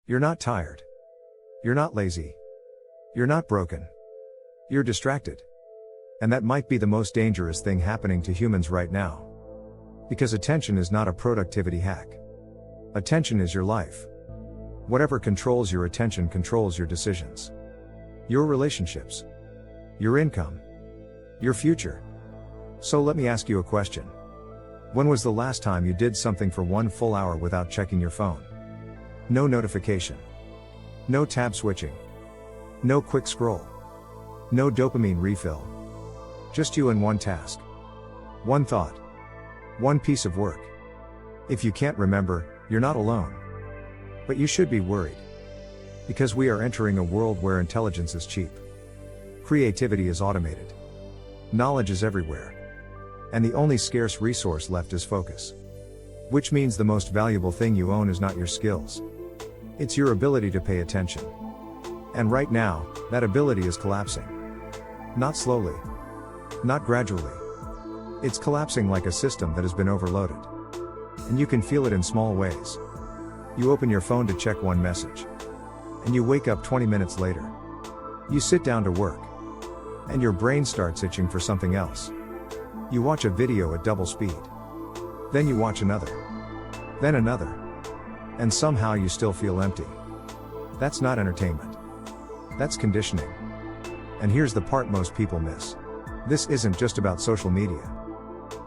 You're not tired. You're not lazy. You're not broken. You're distracted. And that might be the most dangerous thing happening to humans right now. Because attention is not a productivity hack. Attention is your life. Whatever controls your attention controls your decisions. Your relationships. Your income. Your future. So let me ask you a question. When was the last time you did something for 1 full hour without checking your phone? No notification. No tab switching. No quick scroll. No dopamine refill. Just you and one task. One thought. One piece of work. If you can't remember, you're not alone. But you should be worried. Because we are entering a world where intelligence is cheap. Creativity is automated. Knowledge is everywhere. And the only scarce resource left is focus. Which means the most valuable thing you own is not your skills. It's your ability to pay attention. And right now, that ability is collapsing. Not slowly. Not gradually. It's collapsing like a system that has been overloaded. And you can feel it in small ways. You open your phone to check one message. And you wake up 20 minutes later. You sit down to work. And your brain starts itching for something else. You watch a video at double speed. Then you watch another. Then another. And somehow you still feel empty. That's not entertainment. That's conditioning. And here's the part most people miss. This isn't just about social media.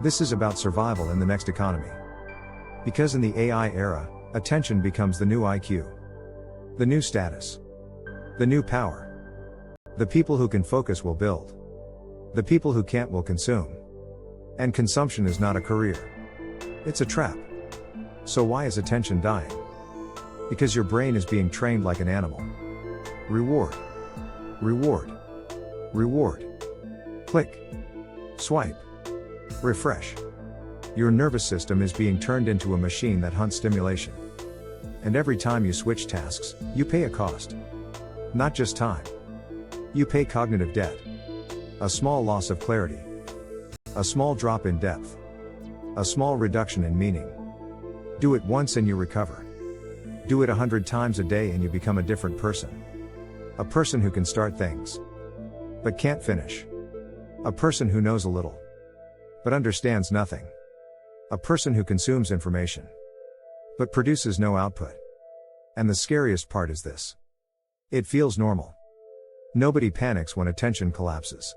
This is about survival in the next economy. Because in the AI era, attention becomes the new IQ. The new status. The new power. The people who can focus will build. The people who can't will consume. And consumption is not a career. It's a trap. So why is attention dying? Because your brain is being trained like an animal. Reward. Reward. Reward. Click. Swipe. Refresh. Your nervous system is being turned into a machine that hunts stimulation. And every time you switch tasks, you pay a cost. Not just time. You pay cognitive debt. A small loss of clarity. A small drop in depth. A small reduction in meaning. Do it once and you recover. Do it 100 times a day and you become a different person. A person who can start things, but can't finish. A person who knows a little, but understands nothing. A person who consumes information, but produces no output. And the scariest part is this. It feels normal. Nobody panics when attention collapses.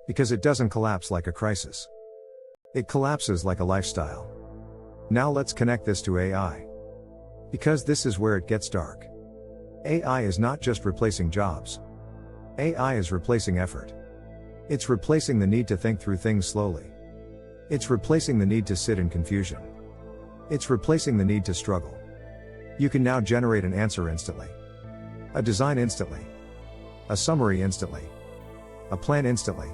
Because it doesn't collapse like a crisis. It collapses like a lifestyle. Now let's connect this to AI. Because this is where it gets dark. AI is not just replacing jobs. AI is replacing effort. It's replacing the need to think through things slowly. It's replacing the need to sit in confusion. It's replacing the need to struggle. You can now generate an answer instantly. A design instantly. A summary instantly. A plan instantly.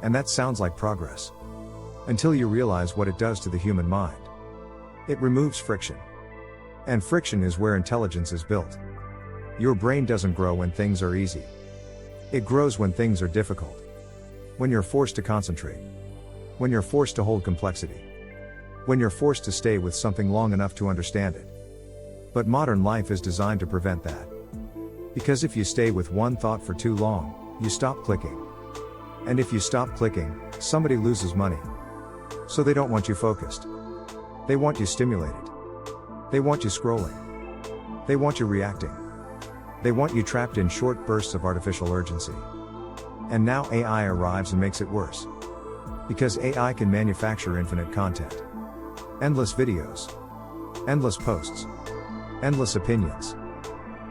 And that sounds like progress. Until you realize what it does to the human mind. It removes friction. And friction is where intelligence is built. Your brain doesn't grow when things are easy. It grows when things are difficult. When you're forced to concentrate. When you're forced to hold complexity. When you're forced to stay with something long enough to understand it. But modern life is designed to prevent that. Because if you stay with one thought for too long, you stop clicking. And if you stop clicking, somebody loses money. So they don't want you focused. They want you stimulated. They want you scrolling. They want you reacting. They want you trapped in short bursts of artificial urgency. And now AI arrives and makes it worse. Because AI can manufacture infinite content. Endless videos. Endless posts. Endless opinions.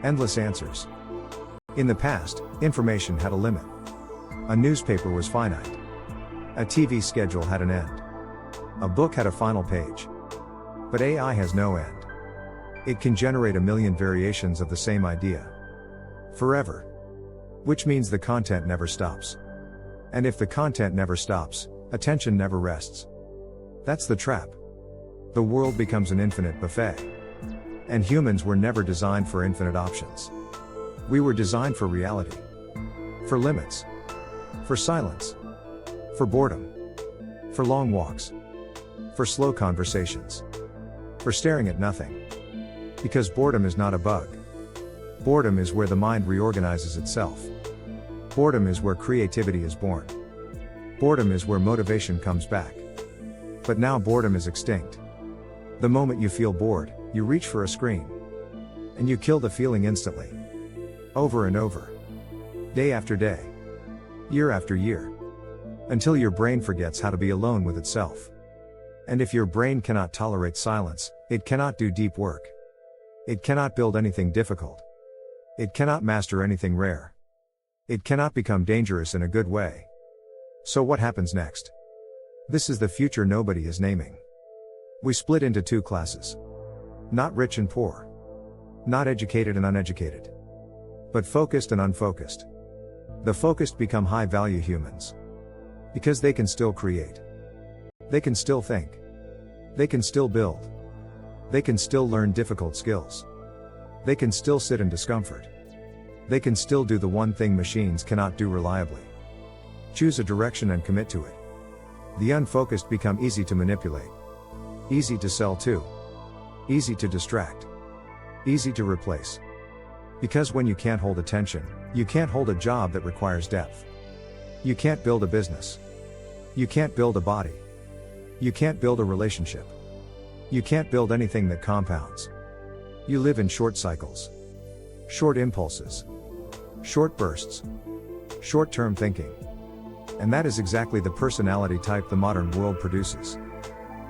Endless answers. In the past, information had a limit. A newspaper was finite. A TV schedule had an end. A book had a final page. But AI has no end. It can generate a million variations of the same idea. Forever. Which means the content never stops. And if the content never stops, attention never rests. That's the trap. The world becomes an infinite buffet. And humans were never designed for infinite options. We were designed for reality. For limits. For silence. For boredom. For long walks. For slow conversations. For staring at nothing. Because boredom is not a bug. Boredom is where the mind reorganizes itself. Boredom is where creativity is born. Boredom is where motivation comes back. But now boredom is extinct. The moment you feel bored, you reach for a screen. And you kill the feeling instantly. Over and over. Day after day. Year after year. Until your brain forgets how to be alone with itself. And if your brain cannot tolerate silence, it cannot do deep work. It cannot build anything difficult. It cannot master anything rare. It cannot become dangerous in a good way. So what happens next? This is the future nobody is naming. We split into two classes. Not rich and poor. Not educated and uneducated. But focused and unfocused. The focused become high-value humans. Because they can still create. They can still think. They can still build. They can still learn difficult skills. They can still sit in discomfort. They can still do the one thing machines cannot do reliably. Choose a direction and commit to it. The unfocused become easy to manipulate. Easy to sell to. Easy to distract. Easy to replace. Because when you can't hold attention, you can't hold a job that requires depth. You can't build a business. You can't build a body. You can't build a relationship. You can't build anything that compounds. You live in short cycles. Short impulses. Short bursts. Short-term thinking. And that is exactly the personality type the modern world produces.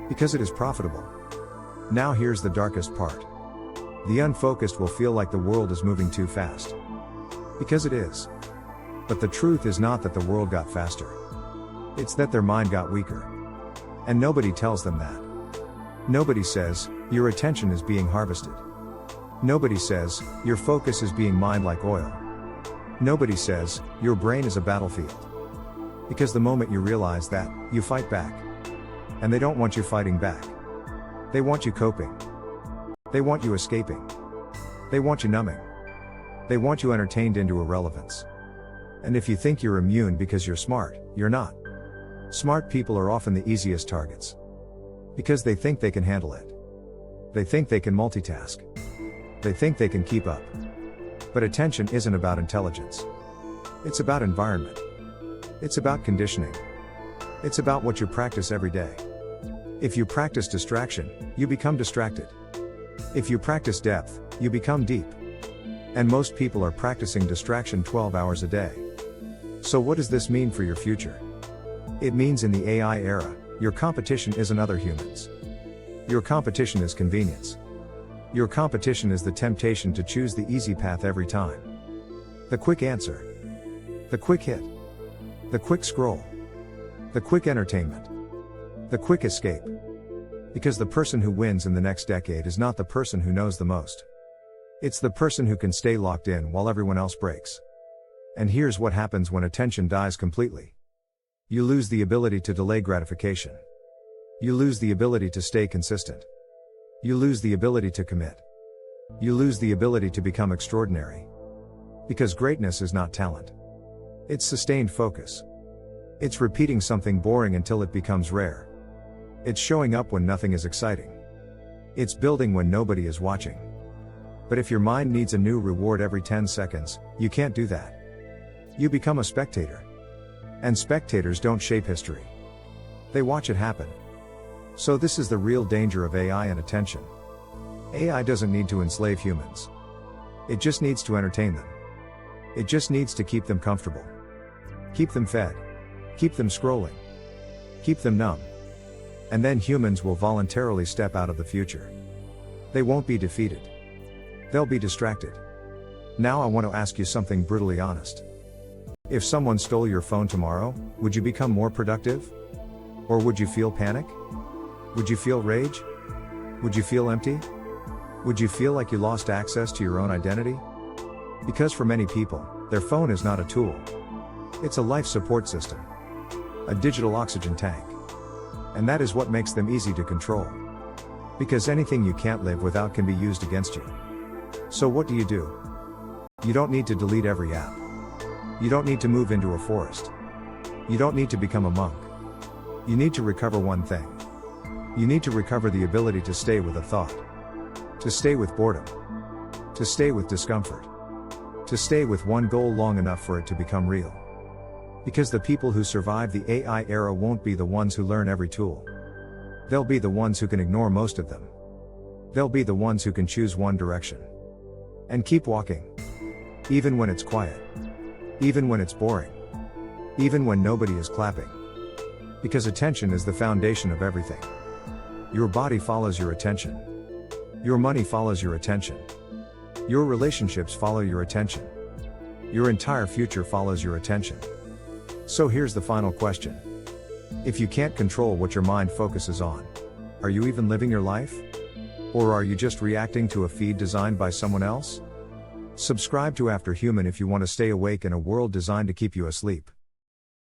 Because it is profitable. Now here's the darkest part. The unfocused will feel like the world is moving too fast. Because it is. But the truth is not that the world got faster. It's that their mind got weaker. And nobody tells them that. Nobody says, your attention is being harvested. Nobody says, your focus is being mined like oil. Nobody says, your brain is a battlefield. Because the moment you realize that, you fight back. And they don't want you fighting back. They want you coping. They want you escaping. They want you numbing. They want you entertained into irrelevance. And if you think you're immune because you're smart, you're not. Smart people are often the easiest targets. Because they think they can handle it. They think they can multitask. They think they can keep up. But attention isn't about intelligence. It's about environment. It's about conditioning. It's about what you practice every day. If you practice distraction, you become distracted. If you practice depth, you become deep. And most people are practicing distraction 12 hours a day. So what does this mean for your future? It means in the AI era, your competition isn't other humans. Your competition is convenience. Your competition is the temptation to choose the easy path every time. The quick answer. The quick hit. The quick scroll. The quick entertainment. The quick escape. Because the person who wins in the next decade is not the person who knows the most. It's the person who can stay locked in while everyone else breaks. And here's what happens when attention dies completely. You lose the ability to delay gratification. You lose the ability to stay consistent. You lose the ability to commit. You lose the ability to become extraordinary. Because greatness is not talent. It's sustained focus. It's repeating something boring until it becomes rare. It's showing up when nothing is exciting. It's building when nobody is watching. But if your mind needs a new reward every 10 seconds, you can't do that. You become a spectator. And spectators don't shape history. They watch it happen. So this is the real danger of AI and attention. AI doesn't need to enslave humans. It just needs to entertain them. It just needs to keep them comfortable. Keep them fed. Keep them scrolling. Keep them numb. And then humans will voluntarily step out of the future. They won't be defeated. They'll be distracted. Now I want to ask you something brutally honest. If someone stole your phone tomorrow, would you become more productive? Or would you feel panic? Would you feel rage? Would you feel empty? Would you feel like you lost access to your own identity? Because for many people, their phone is not a tool. It's a life support system. A digital oxygen tank. And that is what makes them easy to control. Because anything you can't live without can be used against you. So what do? You don't need to delete every app. You don't need to move into a forest. You don't need to become a monk. You need to recover one thing. You need to recover the ability to stay with a thought. To stay with boredom. To stay with discomfort. To stay with one goal long enough for it to become real. Because the people who survive the AI era won't be the ones who learn every tool. They'll be the ones who can ignore most of them. They'll be the ones who can choose one direction. And keep walking. Even when it's quiet. Even when it's boring. Even when nobody is clapping. Because attention is the foundation of everything. Your body follows your attention. Your money follows your attention. Your relationships follow your attention. Your entire future follows your attention. So here's the final question. If you can't control what your mind focuses on, are you even living your life? Or are you just reacting to a feed designed by someone else? Subscribe to After Human if you want to stay awake in a world designed to keep you asleep.